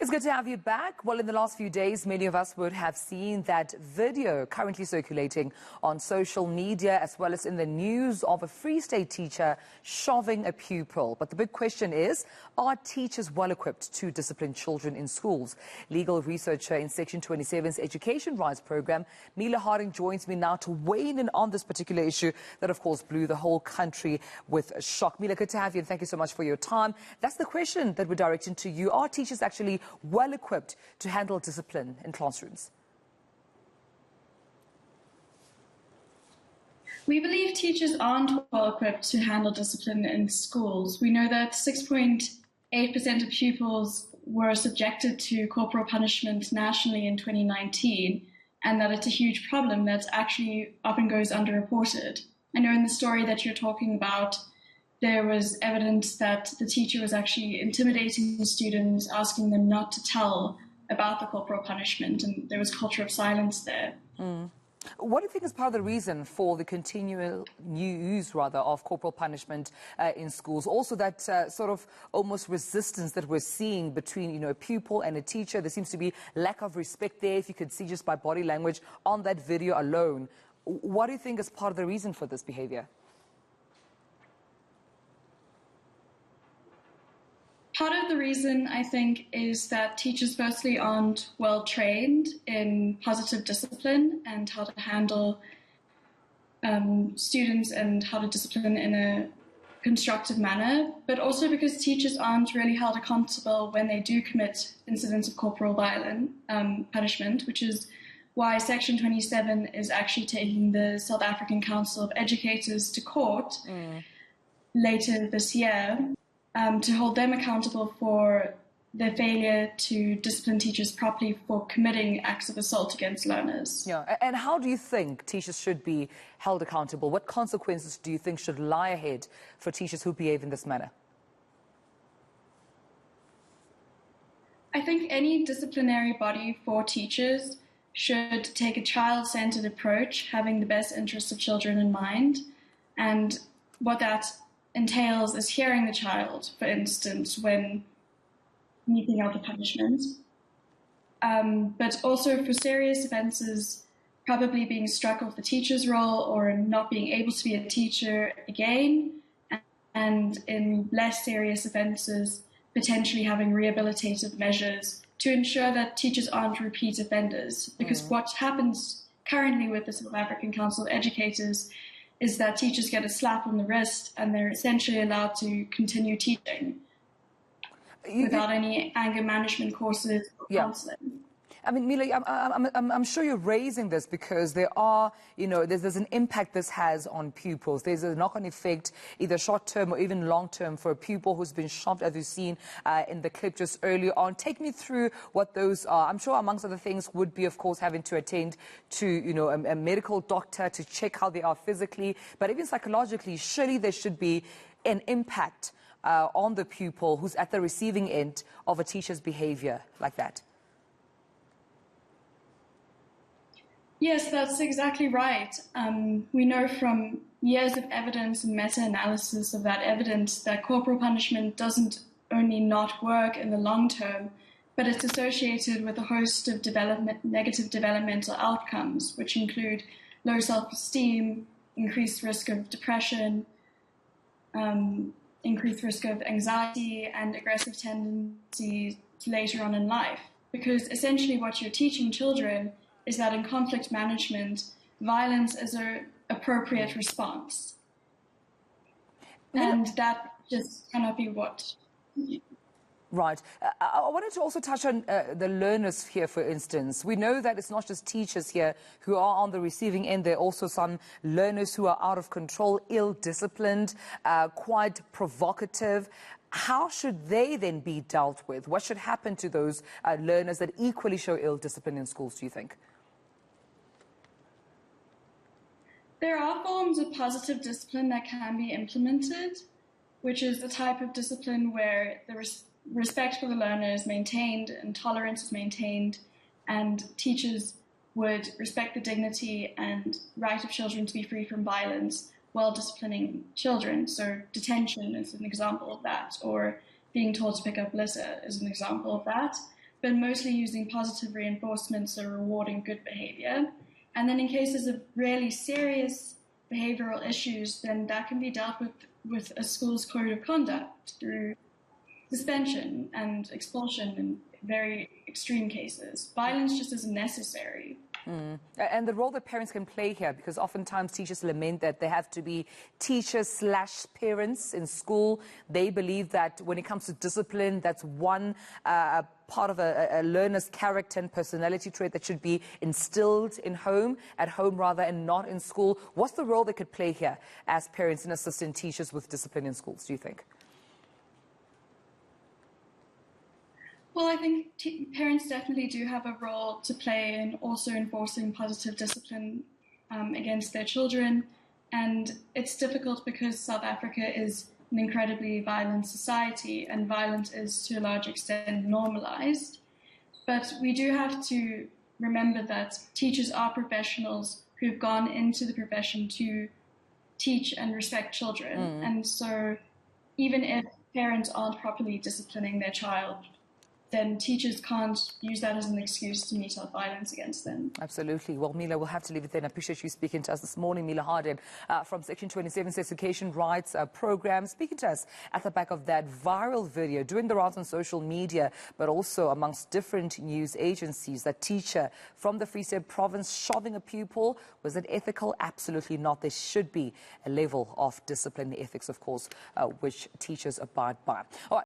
It's good to have you back. Well, in the last few days, many of us would have seen that video currently circulating on social media as well as in the news of a Free State teacher shoving a pupil. But the big question is, are teachers well equipped to discipline children in schools? Legal researcher in Section 27's Education Rights Program, Mila Harding, joins me now to weigh in on this particular issue that, of course, blew the whole country with shock. Mila, good to have you, and thank you so much for your time. That's the question that we're directing to you. Are teachers actually well equipped to handle discipline in classrooms? We believe teachers aren't well equipped to handle discipline in schools. We know that 6.8% of pupils were subjected to corporal punishment nationally in 2019, and that it's a huge problem that actually often goes underreported. I know in the story that you're talking about, there was evidence that the teacher was actually intimidating the students, asking them not to tell about the corporal punishment, and there was culture of silence there. What do you think is part of the reason for the continual use, of corporal punishment in schools? Also that sort of almost resistance that we're seeing between, a pupil and a teacher. There seems to be lack of respect there, if you could see just by body language on that video alone. What do you think is part of the reason for this behavior? Part of the reason, I think, is that teachers firstly aren't well trained in positive discipline and how to handle students and how to discipline in a constructive manner, but also because teachers aren't really held accountable when they do commit incidents of corporal violence punishment, which is why Section 27 is actually taking the South African Council of Educators to court later this year. To hold them accountable for their failure to discipline teachers properly for committing acts of assault against learners. Yeah, and how do you think teachers should be held accountable? What consequences do you think should lie ahead for teachers who behave in this manner? I think any disciplinary body for teachers should take a child-centered approach, having the best interests of children in mind, and what that entails is hearing the child, for instance, when meting out the punishment, but also for serious offences, probably being struck off the teacher's role or not being able to be a teacher again, and in less serious offences, potentially having rehabilitative measures to ensure that teachers aren't repeat offenders. Because what happens currently with the South African Council of Educators is that teachers get a slap on the wrist and they're essentially allowed to continue teaching without any anger management courses or counselling. I mean, Mila, I'm sure you're raising this because there are, there's an impact this has on pupils. There's a knock-on effect, either short-term or even long-term, for a pupil who's been shoved, as you've seen in the clip just earlier on. Take me through what those are. I'm sure amongst other things would be, of course, having to attend to, a medical doctor to check how they are physically. But even psychologically, surely there should be an impact on the pupil who's at the receiving end of a teacher's behavior like that. Yes, that's exactly right. We know from years of evidence and meta-analysis of that evidence that corporal punishment doesn't only not work in the long term, but it's associated with a host of negative developmental outcomes, which include low self-esteem, increased risk of depression, increased risk of anxiety, and aggressive tendencies later on in life. Because essentially what you're teaching children is that in conflict management, violence is an appropriate response. And that just cannot be what... Right. I wanted to also touch on the learners here, for instance. We know that it's not just teachers here who are on the receiving end. There are also some learners who are out of control, ill-disciplined, quite provocative. How should they then be dealt with? What should happen to those learners that equally show ill-discipline in schools, do you think? There are forms of positive discipline that can be implemented, which is the type of discipline where the respect for the learner is maintained and tolerance is maintained, and teachers would respect the dignity and right of children to be free from violence while disciplining children. So detention is an example of that, or being told to pick up litter is an example of that. but mostly using positive reinforcement, so rewarding good behavior. And then in cases of really serious behavioral issues, then that can be dealt with a school's code of conduct through suspension and expulsion in very extreme cases. Violence just isn't necessary. And the role that parents can play here, because oftentimes teachers lament that there have to be teachers/parents in school. They believe that when it comes to discipline, that's one part of a learner's character and personality trait that should be instilled at home rather, and not in school. What's the role they could play here as parents and assistant teachers with discipline in schools, do you think? Well, I think parents definitely do have a role to play in also enforcing positive discipline against their children. And it's difficult because South Africa is an incredibly violent society, and violence is to a large extent normalized. But we do have to remember that teachers are professionals who've gone into the profession to teach and respect children. And so even if parents aren't properly disciplining their child, then teachers can't use that as an excuse to mete out violence against them. Absolutely. Well, Mila, we'll have to leave it there. I appreciate you speaking to us this morning. Mila Hardin from Section 27's Education Rights Program, speaking to us at the back of that viral video, doing the rounds on social media, but also amongst different news agencies. That teacher from the Free State Province shoving a pupil, was it ethical? Absolutely not. There should be a level of discipline, the ethics, of course, which teachers abide by. All right.